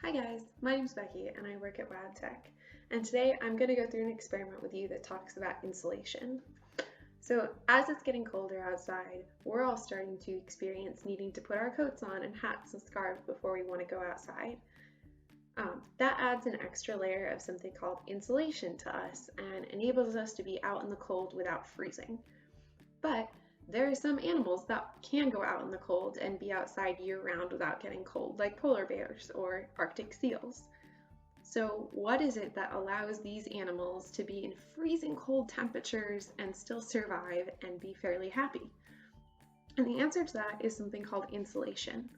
Hi guys, my name's Becky and I work at Wabtec, and today I'm going to go through an experiment with you that talks about insulation. So as it's getting colder outside, we're all starting to experience needing to put our coats on and hats and scarves before we want to go outside. That adds an extra layer of something called insulation to us and enables us to be out in the cold without freezing. But there are some animals that can go out in the cold and be outside year-round without getting cold, like polar bears or Arctic seals. So what is it that allows these animals to be in freezing cold temperatures and still survive and be fairly happy? And the answer to that is something called insulation.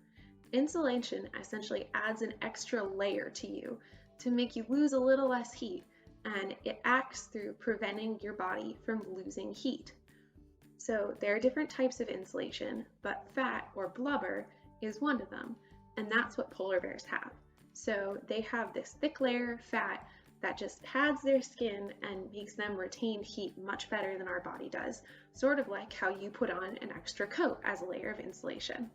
Insulation essentially adds an extra layer to you to make you lose a little less heat, and it acts through preventing your body from losing heat. So there are different types of insulation, but fat or blubber is one of them, and that's what polar bears have. So they have this thick layer of fat that just pads their skin and makes them retain heat much better than our body does, sort of like how you put on an extra coat as a layer of insulation.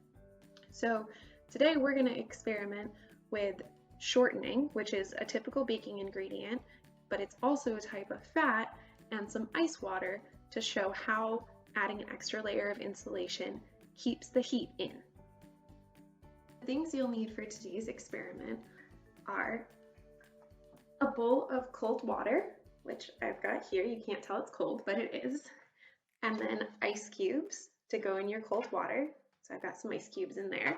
So today we're going to experiment with shortening, which is a typical baking ingredient, but it's also a type of fat, and some ice water to show how adding an extra layer of insulation keeps the heat in. The things you'll need for today's experiment are a bowl of cold water, which I've got here. You can't tell it's cold, but it is. And then ice cubes to go in your cold water. So I've got some ice cubes in there.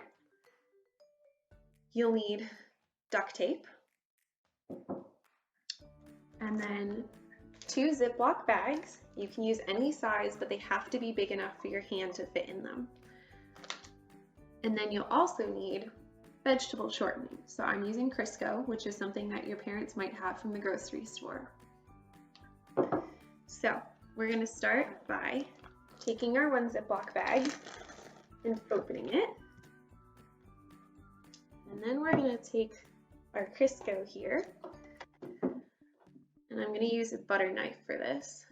You'll need duct tape. And then 2 ziploc bags. You can use any size, but they have to be big enough for your hand to fit in them. And then you'll also need vegetable shortening. So I'm using Crisco, which is something that your parents might have from the grocery store. So we're going to start by taking our 1 ziploc bag and opening it. And then we're going to take our Crisco here. And I'm going to use a butter knife for this.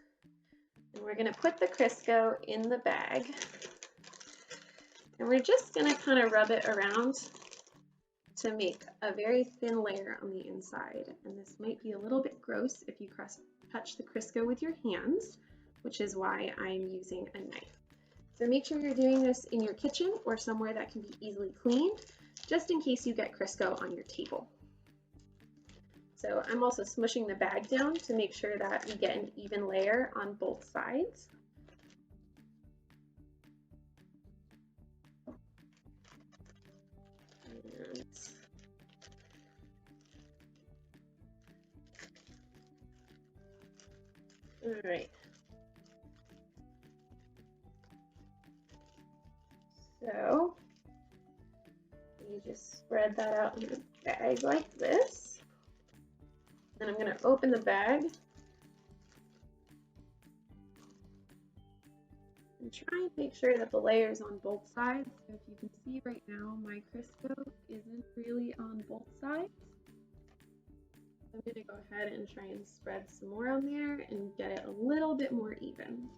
And we're going to put the Crisco in the bag. And we're just going to kind of rub it around to make a very thin layer on the inside. And this might be a little bit gross if you touch the Crisco with your hands, which is why I'm using a knife. So make sure you're doing this in your kitchen or somewhere that can be easily cleaned, just in case you get Crisco on your table. So I'm also smushing the bag down to make sure that we get an even layer on both sides. All right. So you just spread that out in the bag like this. And I'm going to open the bag and try and make sure that the layer is on both sides. So if you can see right now, my Crisco isn't really on both sides. I'm going to go ahead and try and spread some more on there and get it a little bit more even.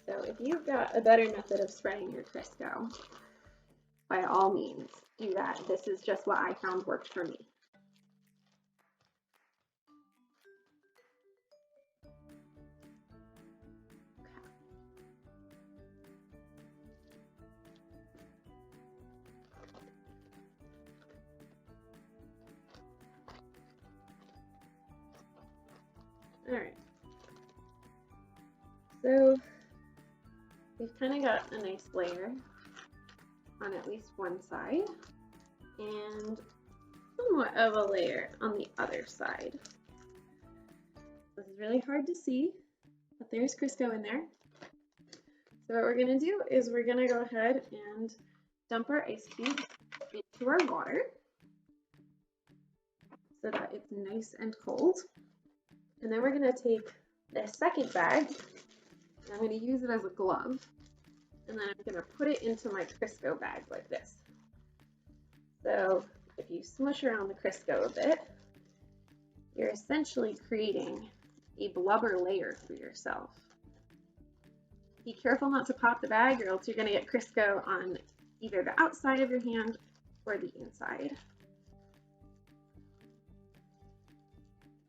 So if you've got a better method of spreading your Crisco, by all means, do that. This is just what I found worked for me. All right. So we've kind of got a nice layer on at least one side and somewhat of a layer on the other side. This is really hard to see, but there's Crisco in there. So what we're going to do is we're going to go ahead and dump our ice cubes into our water so that it's nice and cold. And then we're going to take this second bag, and I'm going to use it as a glove, and then I'm going to put it into my Crisco bag like this. So if you smush around the Crisco a bit, you're essentially creating a blubber layer for yourself. Be careful not to pop the bag, or else you're going to get Crisco on either the outside of your hand or the inside.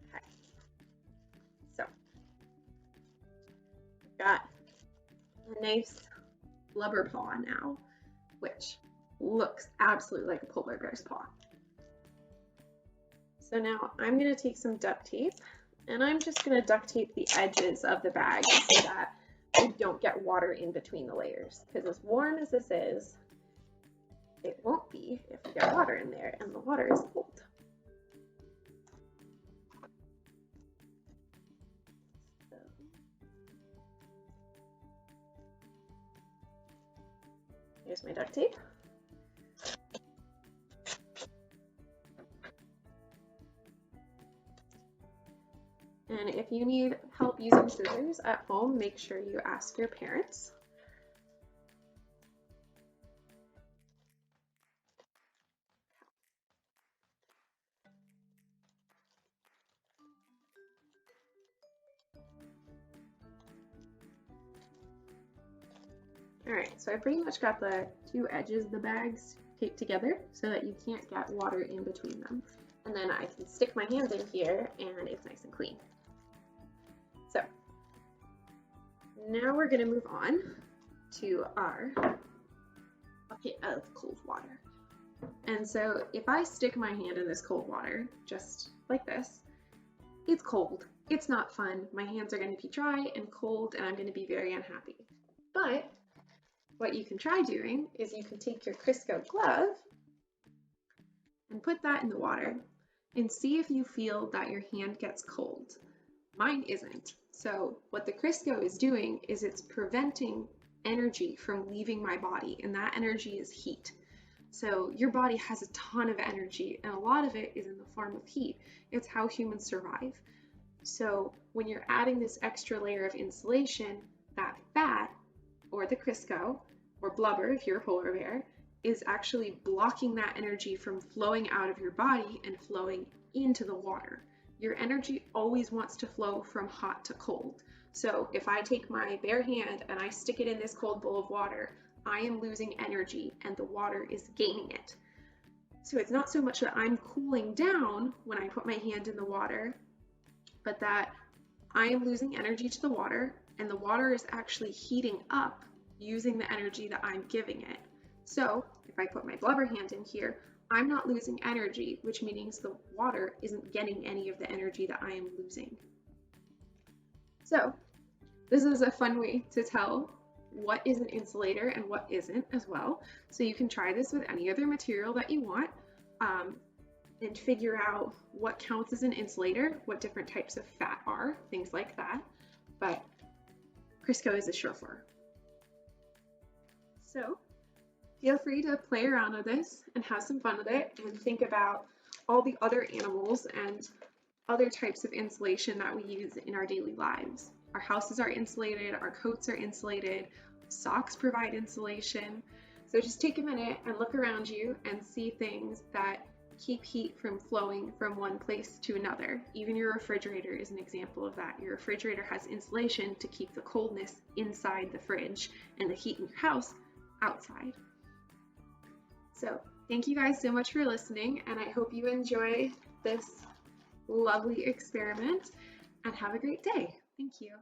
Okay. So, I've got a nice blubber paw now, which looks absolutely like a polar bear's paw. So now I'm going to take some duct tape, and I'm just going to duct tape the edges of the bag so that we don't get water in between the layers, because as warm as this is, it won't be if we get water in there, and the water is cold. So, here's my duct tape. And if you need help using scissors at home, make sure you ask your parents. Alright, so I pretty much got the two edges of the bags taped together so that you can't get water in between them. And then I can stick my hands in here and it's nice and clean. So now we're going to move on to our bucket of cold water. And so if I stick my hand in this cold water, just like this, it's cold. It's not fun. My hands are going to be dry and cold, and I'm going to be very unhappy. But what you can try doing is you can take your Crisco glove and put that in the water and see if you feel that your hand gets cold. Mine isn't. So what the Crisco is doing is it's preventing energy from leaving my body, and that energy is heat. So your body has a ton of energy, and a lot of it is in the form of heat. It's how humans survive. So when you're adding this extra layer of insulation, that fat, or the Crisco, or blubber if you're a polar bear, is actually blocking that energy from flowing out of your body and flowing into the water. Your energy always wants to flow from hot to cold. So if I take my bare hand and I stick it in this cold bowl of water, I am losing energy and the water is gaining it. So it's not so much that I'm cooling down when I put my hand in the water, but that I am losing energy to the water, and the water is actually heating up using the energy that I'm giving it. So if I put my blubber hand in here, I'm not losing energy, which means the water isn't getting any of the energy that I am losing. So this is a fun way to tell what is an insulator and what isn't as well. So you can try this with any other material that you want and figure out what counts as an insulator, what different types of fat are, things like that. But Crisco is a surefire. So feel free to play around with this and have some fun with it, and think about all the other animals and other types of insulation that we use in our daily lives. Our houses are insulated, our coats are insulated, socks provide insulation. So just take a minute and look around you and see things that keep heat from flowing from one place to another. Even your refrigerator is an example of that. Your refrigerator has insulation to keep the coldness inside the fridge and the heat in your house outside. So thank you guys so much for listening, and I hope you enjoy this lovely experiment and have a great day. Thank you.